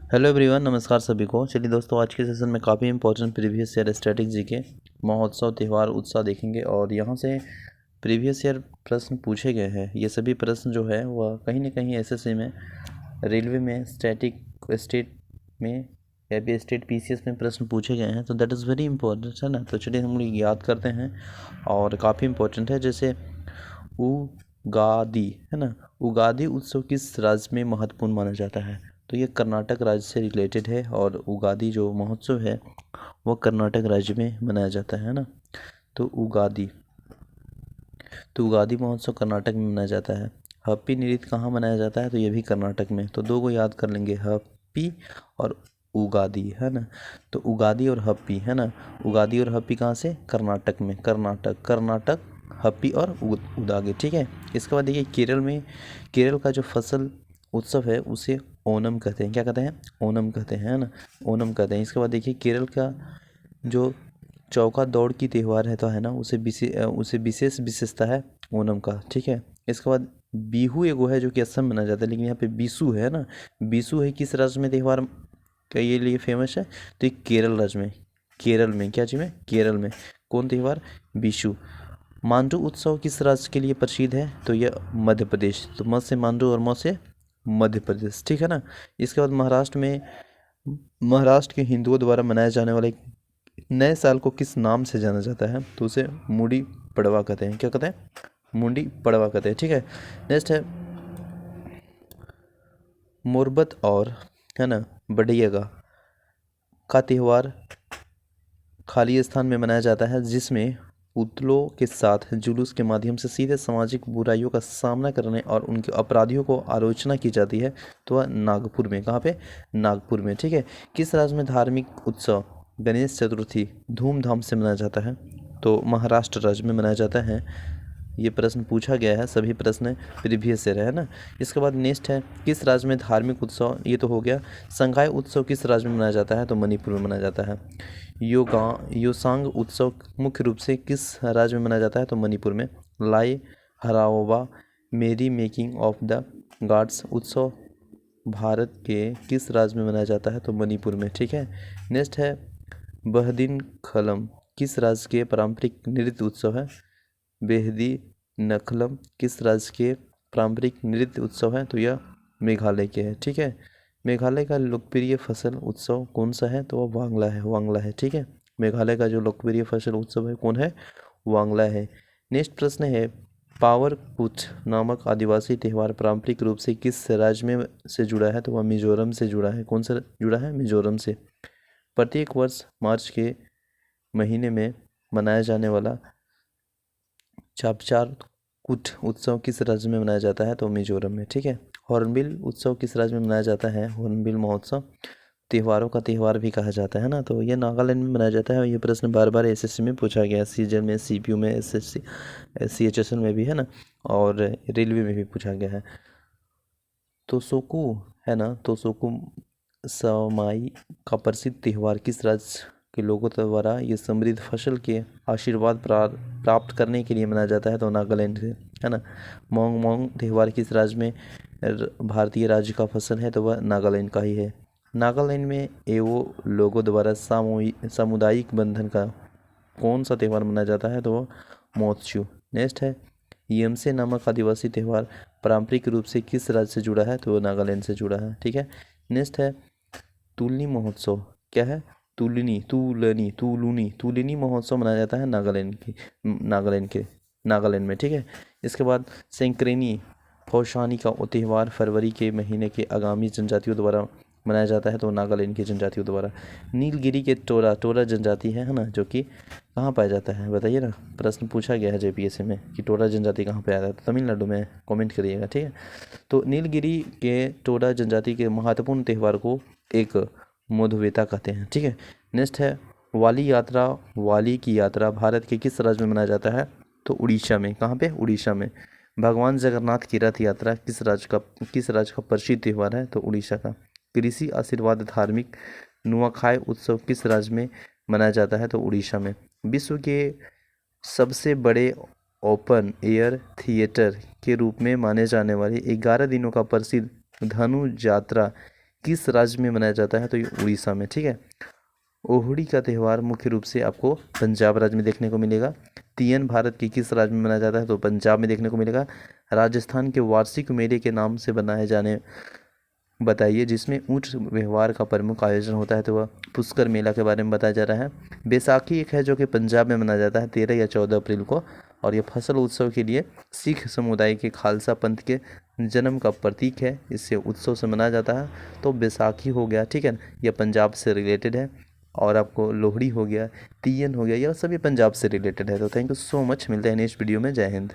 Hello everyone, नमस्कार सभी को। चलिए दोस्तों, आज के सेशन में काफ़ी इंपॉर्टेंट प्रीवियस ईयर स्ट्रेटेजी के महोत्सव, त्यौहार, उत्साह देखेंगे और यहाँ से प्रीवियस ईयर प्रश्न पूछे गए हैं। ये सभी प्रश्न जो है वह कहीं ना कहीं एसएससी में, रेलवे में, स्टेट में या भी स्टेट पीसीएस में प्रश्न पूछे गए हैं। तो दैट इज़ वेरी इंपॉर्टेंट, है ना। तो चलिए हम लोग याद करते हैं और काफ़ी इंपॉर्टेंट है। जैसे उगादि, है ना। उगादि उत्सव किस राज्य में महत्वपूर्ण माना जाता है? तो ये कर्नाटक राज्य से रिलेटेड है और उगादि जो महोत्सव है वो कर्नाटक राज्य में मनाया जाता है ना। तो उगादि महोत्सव कर्नाटक में मनाया जाता है। हप्पी नृत्य कहाँ मनाया जाता है? तो ये भी कर्नाटक में। तो दो को याद कर लेंगे, हप्पी और उगादि, है ना। तो उगादि और हप्पी, है ना। उगादि और हप्पी कहाँ से? कर्नाटक में। कर्नाटक हप्पी और उगादि, ठीक है। इसके बाद देखिए केरल का जो फसल उत्सव है उसे ओनम कहते हैं। क्या कहते हैं? ओनम कहते हैं, है ना। ओनम कहते हैं। इसके बाद देखिए केरल का जो चौका दौड़ की त्यौहार है, तो है ना, उसे विशेष विशेषता है ओनम का, ठीक है। इसके बाद बिहू एगो है जो कि असम में मनाया जाता है, लेकिन यहाँ पे बिसु है ना। बिसु है किस राज्य में त्यौहार का ये लिए फेमस है? तो ये केरल राज्य में। केरल में क्या चीज़ में? केरल में। कौन त्यौहार? बिशु। मांडू उत्सव किस राज्य के लिए प्रसिद्ध है? तो यह मध्य प्रदेश। तो म से मांडू और म से मध्य प्रदेश, ठीक है ना। इसके बाद महाराष्ट्र के हिंदुओं द्वारा मनाए जाने वाले नए साल को किस नाम से जाना जाता है? तो उसे मुड़ी पड़वा कहते हैं। क्या कहते हैं? मुंडी पड़वा कहते हैं, ठीक है। नेक्स्ट है मुरबत और, है ना, बड़ियागा का त्यौहार खाली स्थान में मनाया जाता है, जिसमें पुतलों के साथ जुलूस के माध्यम से सीधे सामाजिक बुराइयों का सामना करने और उनके अपराधियों को आलोचना की जाती है। तो वह नागपुर में। कहाँ पे? नागपुर में, ठीक है। किस राज्य में धार्मिक उत्सव गणेश चतुर्थी धूमधाम से मनाया जाता है? तो महाराष्ट्र राज्य में मनाया जाता है। ये प्रश्न पूछा गया है, सभी प्रश्न प्रीवियस ईयर है ना। इसके बाद नेक्स्ट है किस राज्य में धार्मिक उत्सव, ये तो हो गया। संगाई उत्सव किस राज्य में मनाया जाता है? तो मणिपुर में मनाया जाता है। योसांग उत्सव मुख्य रूप से किस राज्य में मनाया जाता है? तो मणिपुर में। लाई हराओबा मेरी मेकिंग ऑफ द गाड्स उत्सव भारत के किस राज्य में मनाया जाता है? तो मणिपुर में, ठीक है। नेक्स्ट है बहदीन खलम किस राज्य के पारंपरिक नृत्य उत्सव है? बेहदी नखलम किस राज्य के पारंपरिक नृत्य उत्सव है? तो यह मेघालय के है, ठीक है। मेघालय का लोकप्रिय फसल उत्सव कौन सा है? तो वह वांगला है, ठीक है। मेघालय का जो लोकप्रिय फसल उत्सव है कौन है? वांगला है। नेक्स्ट प्रश्न है पावर कुछ नामक आदिवासी त्यौहार पारंपरिक रूप से किस राज्य में से जुड़ा है? तो वह मिजोरम से जुड़ा है। कौन सा जुड़ा है? मिजोरम से। प्रत्येक वर्ष मार्च के महीने में मनाया जाने वाला चापचार कुट उत्सव किस राज्य में मनाया जाता है? तो मिजोरम में, ठीक है। हॉर्नबिल उत्सव किस राज्य में मनाया जाता है? हॉर्नबिल महोत्सव त्योहारों का त्यौहार भी कहा जाता है ना। तो ये नागालैंड में मनाया जाता है और ये प्रश्न बार बार एसएससी में पूछा गया, सीजन में, सीपीयू में, एसएससी सीएचएसएल में भी, है ना, और रेलवे में भी पूछा गया है। तोसोकू, है ना, तोसोकू समाई का प्रसिद्ध त्यौहार किस राज्य के लोगों द्वारा ये समृद्ध फसल के आशीर्वाद प्राप्त करने के लिए मनाया जाता है? तो नागालैंड से, है ना। मोंग मोंग त्यौहार किस राज्य में भारतीय राज्य का फसल है? तो वह नागालैंड का ही है। नागालैंड में एवो लोगों द्वारा सामुदायिक बंधन का कौन सा त्यौहार मनाया जाता है? तो वह मोत्सू। नेक्स्ट है यमसे नामक आदिवासी त्यौहार पारंपरिक रूप से किस राज्य से जुड़ा है? तो वो नागालैंड से जुड़ा है, ठीक है। नेक्स्ट है तुलनी महोत्सव। क्या है? तुलनी महोत्सव मनाया जाता है नागालैंड में, ठीक है। इसके बाद सेंक्रेनी फौशानी का त्यौहार फरवरी के महीने के आगामी जनजातियों द्वारा मनाया जाता है। तो नागालैंड की जनजातियों द्वारा। नीलगिरी के टोरा जनजाति है ना, जो कि कहाँ पाया जाता है? बताइए ना, प्रश्न पूछा गया है जेपीएससी में कि टोरा जनजाति कहाँ पाया जाता है? तमिलनाडु में। कमेंट करिएगा, ठीक है। तो नीलगिरी के टोरा जनजाति के महत्वपूर्ण त्यौहार को एक मोधवेता कहते हैं, ठीक है। नेक्स्ट है वाली की यात्रा भारत के किस राज्य में मनाया जाता है? तो उड़ीसा में। कहाँ पे? उड़ीसा में। भगवान जगन्नाथ की रथ यात्रा किस राज्य का प्रसिद्ध त्यौहार है? तो उड़ीसा का। कृषि आशीर्वाद धार्मिक नुआखाई उत्सव किस राज्य में मनाया जाता है? तो उड़ीसा में। विश्व के सबसे बड़े ओपन एयर थिएटर के रूप में माने जाने वाली 11 दिनों का प्रसिद्ध धनु यात्रा किस राज्य में मनाया जाता है, तो ये उड़ीसा में। ठीक है। लोहड़ी का त्यौहार मुख्य रूप से आपको पंजाब राज्य में देखने को मिलेगा। तीयन भारत के किस राज्य में मनाया जाता है, तो पंजाब में देखने को मिलेगा। राजस्थान के वार्षिक मेले के नाम से बनाए जाने बताइए जिसमें ऊंट व्यवहार का प्रमुख आयोजन होता है, तो वह पुष्कर मेला के बारे में बताया जा रहा है। बैसाखी एक है जो कि पंजाब में मनाया जाता है 13 या 14 अप्रैल को, और यह फसल उत्सव के लिए सिख समुदाय के खालसा पंथ के जन्म का प्रतीक है, इससे उत्सव से मनाया जाता है। तो बैसाखी हो गया, ठीक है ना, यह पंजाब से रिलेटेड है। और आपको लोहड़ी हो गया, तीयन हो गया, यह सभी पंजाब से रिलेटेड है। तो थैंक यू सो मच, मिलते हैं नेक्स्ट वीडियो में। जय हिंद।